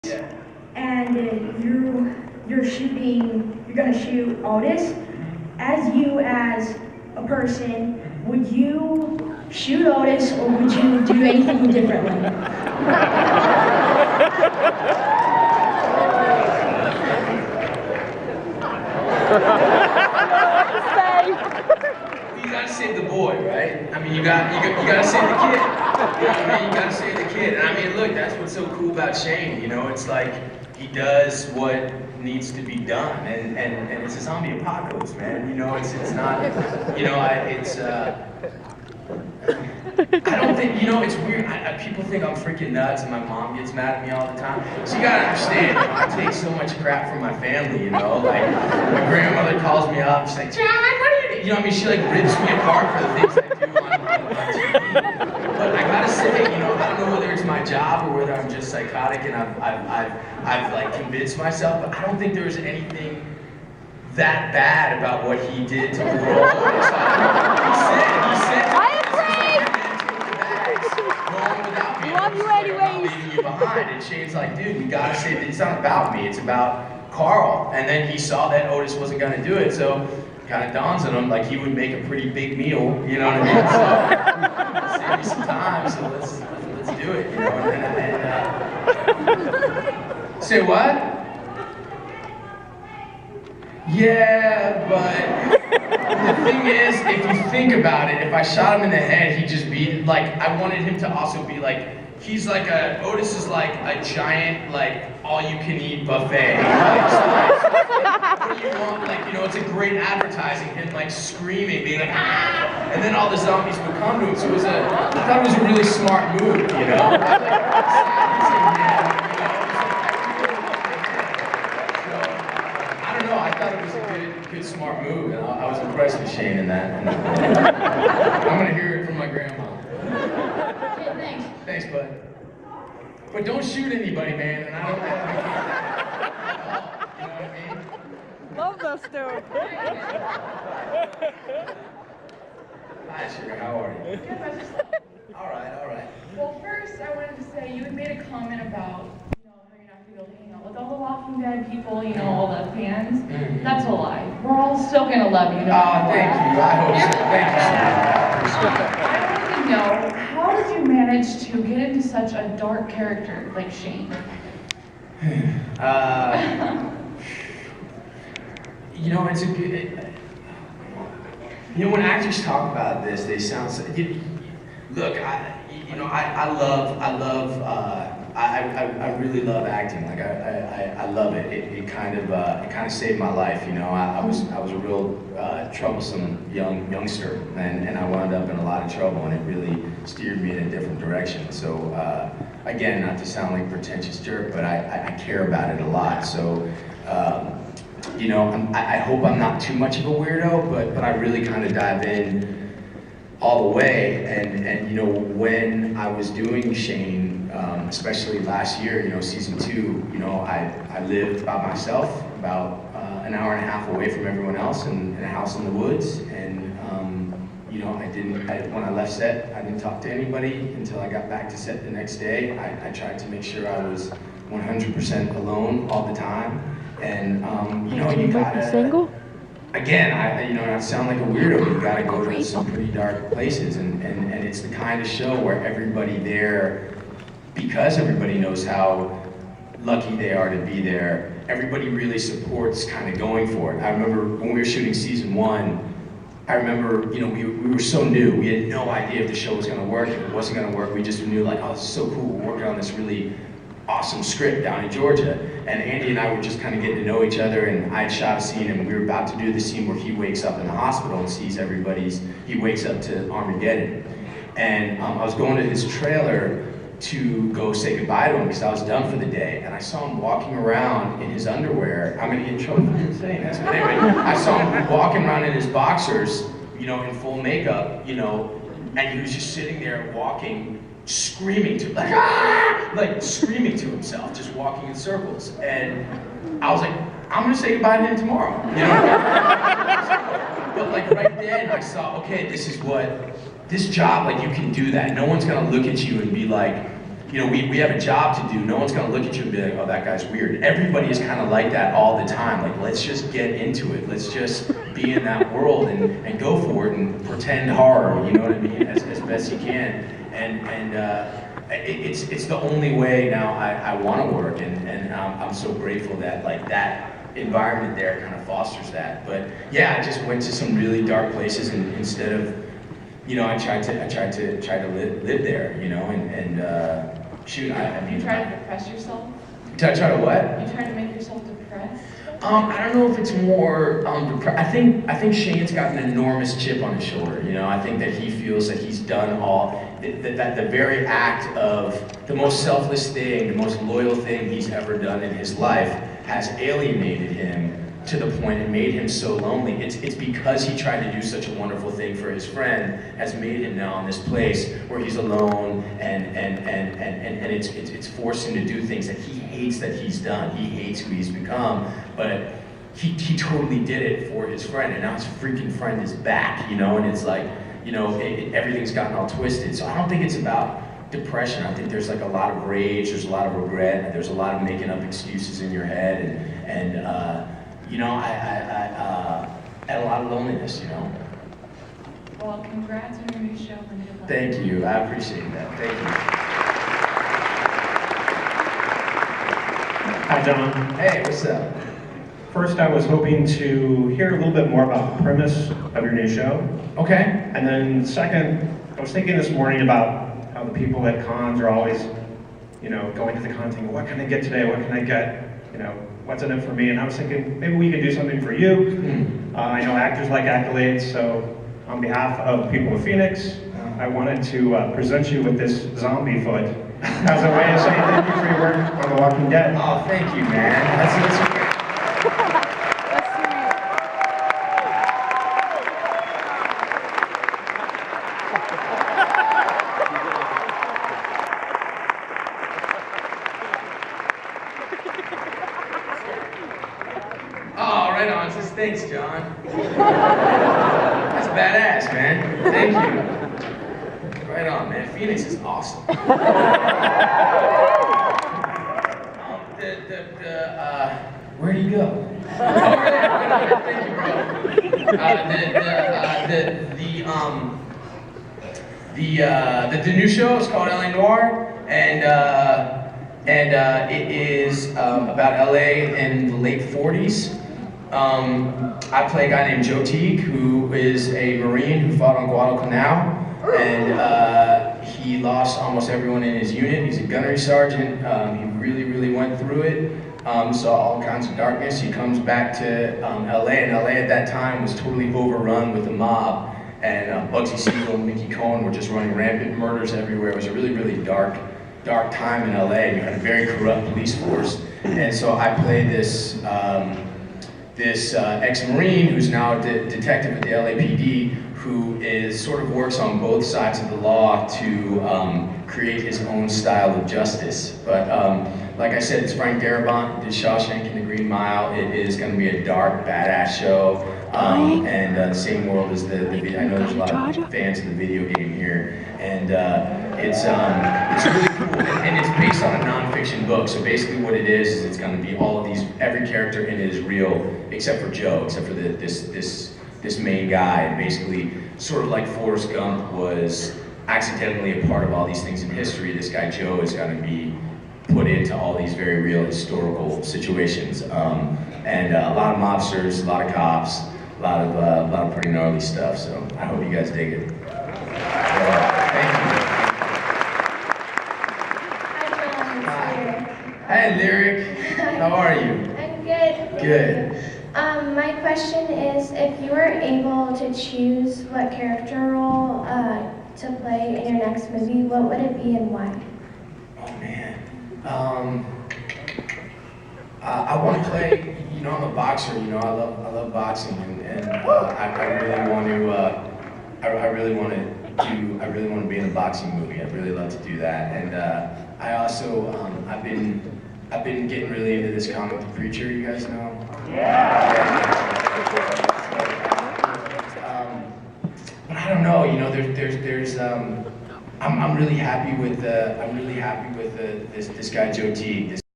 Yeah. And you're gonna shoot Otis. As a person, would you shoot Otis or would you do anything differently? You gotta save the boy, right? I mean, you gotta save the kid. You know what I mean? You gotta save the kid. And I mean, look, that's what's so cool about Shane. You know, it's like he does what needs to be done, and it's a zombie apocalypse, man. You know, it's not. You know, I don't think, you know, it's weird. People think I'm freaking nuts, and my mom gets mad at me all the time. So you gotta understand, I take so much crap from my family, you know? Like, my grandmother calls me up, she's like, John, what are you doing? You know what I mean? She like rips me apart for the things I do on TV. But I gotta say, you know, I don't know whether it's my job or whether I'm just psychotic and I've like convinced myself, but I don't think there was anything that bad about what he did to the world. He said, love you anyways. Leaving you behind. And Shane's like, dude, we gotta say that it's not about me, it's about Carl. And then he saw that Otis wasn't gonna do it, so it kind of dawns on him like he would make a pretty big meal, you know what I mean? So save me some time, so let's do it, you know? Say what? Yeah, but the thing is, if you think about it, if I shot him in the head, he'd just be like, I wanted him to also be like, Otis is like a giant, like, all-you-can-eat buffet. Like, so what do you want? Like, you know, it's a great advertising, him like screaming, being like, ah! And then all the zombies would come to him, so I thought it was a really smart move, you know? I thought it was a good, smart move, and I was impressed with Shane in that. I'm gonna hear it from my grandma. Okay, thanks. Thanks, bud. But don't shoot anybody, man, and I don't have you know what I mean? Love those two. Hi, sugar, how are you? All right. Well, first, I wanted to say you had made a comment about, you know, how you're not going to be able to hang out with all the Walking Dead people, you know, all the fans. Mm-hmm. That's a lie. We're all still going to love you. Oh, thank you. I hope so. Thank you so much. I wanted to know, how did you manage to get into such a dark character like Shane? You know, it's a good. You know, when actors talk about this, they sound so. Look, I really love acting. Like I love it. It kind of saved my life. You know, I was a real troublesome youngster, and I wound up in a lot of trouble, and it really steered me in a different direction. So again, not to sound like a pretentious jerk, but I care about it a lot. So. You know, I hope I'm not too much of a weirdo, but I really kind of dive in all the way. And you know, when I was doing Shane, especially last year, you know, season 2, you know, I lived by myself, about an hour and a half away from everyone else, in a house in the woods. And you know, when I left set, I didn't talk to anybody until I got back to set the next day. I tried to make sure I was 100% alone all the time. And you know, you gotta. Single? Again, you know, not sound like a weirdo. You gotta go to some pretty dark places, and it's the kind of show where everybody there, because everybody knows how lucky they are to be there. Everybody really supports kind of going for it. I remember when we were shooting season 1. I remember, you know, we were so new. We had no idea if the show was gonna work. If it wasn't gonna work, we just knew like, oh, this is so cool. We're working on this really awesome script down in Georgia, and Andy and I were just kind of getting to know each other, and I had shot a scene, and we were about to do the scene where he wakes up in the hospital and sees he wakes up to Armageddon. And I was going to his trailer to go say goodbye to him because I was done for the day, and I saw him walking around in his underwear. I'm gonna get in trouble for saying this, but anyway, I saw him walking around in his boxers, you know, in full makeup, you know, and he was just sitting there walking, screaming to screaming to himself, just walking in circles. And I was like, I'm gonna say goodbye to him tomorrow, you know? But like right then I saw, okay, this job, like you can do that. No one's gonna look at you and be like, you know, we have a job to do. No one's gonna look at you and be like, oh, that guy's weird. Everybody is kind of like that all the time. Like, let's just get into it. Let's just be in that world and go for it and pretend hard, you know what I mean, as best you can. And it's the only way now I want to work, and I'm so grateful that like that environment there kind of fosters that. But yeah, I just went to some really dark places, and instead of, you know, I tried to live there, you know, and shoot, I mean. You try to depress yourself? Try to what? You try to make yourself depressed? I don't know if it's more I think Shane's got an enormous chip on his shoulder. You know, I think that he feels that he's done all that the very act of the most selfless thing, the most loyal thing he's ever done in his life has alienated him to the point and made him so lonely. It's because he tried to do such a wonderful thing for his friend has made him now in this place where he's alone and it's forced him to do things that he hates that he's done. He hates who he's become, but he totally did it for his friend, and now his freaking friend is back, you know, and it's like, you know, everything's gotten all twisted. So I don't think it's about depression. I think there's like a lot of rage, there's a lot of regret, there's a lot of making up excuses in your head, and you know, I had a lot of loneliness, you know. Well, congrats on your new show. Thank you, I appreciate that, thank you. Hi, Jon. Hey, what's up? First, I was hoping to hear a little bit more about the premise of your new show. Okay. And then second, I was thinking this morning about how the people at cons are always, you know, going to the con thinking, what can I get today? What can I get? You know, what's in it for me? And I was thinking, maybe we could do something for you. I know actors like accolades, so on behalf of the people of Phoenix, I wanted to present you with this zombie foot as a way of saying thank you for your work on The Walking Dead. Oh, thank you, man. That's great. Oh, right on. It says, thanks, Jon. That's badass, man. Thank you. Right on, man. Phoenix is awesome. Where do you go? Thank you, bro. The new show is called LA Noir, and it is about LA in the late 40s. I play a guy named Joe Teague, who is a Marine who fought on Guadalcanal, and he lost almost everyone in his unit. He's a gunnery sergeant. He really went through it. Saw all kinds of darkness. He comes back to LA, and LA at that time was totally overrun with the mob, and Bugsy Siegel and Mickey Cohen were just running rampant murders everywhere. It was a really dark time in LA. You had a very corrupt police force, and so I played this ex-Marine who's now a detective at the LAPD, who sort of works on both sides of the law to create his own style of justice. But like I said, it's Frank Darabont, did Shawshank and the Green Mile. It is going to be a dark, badass show, and the same world as the video. I know there's a lot of fans of the video game here, and it's really cool, and it's based on a nonfiction book. So basically, what it is it's going to be all of these. Every character in it is real, except for Joe, except for this main guy. And basically, sort of like Forrest Gump was accidentally a part of all these things in history, this guy Joe is going to be put into all these very real historical situations, and a lot of mobsters, a lot of cops, a lot of pretty gnarly stuff. So I hope you guys dig it. Thank you. Hi, Lyric. How are you? I'm good. Good. My question is, if you were able to choose what character role to play in your next movie, what would it be and why? Oh man. I want to play. You know, I'm a boxer. You know, I love boxing, and I really want to be in a boxing movie. I'd really love to do that. And I also I've been getting really into this comic, The Preacher. You guys know? Yeah. But I don't know. You know, there's I'm really happy with this guy Joe Teague.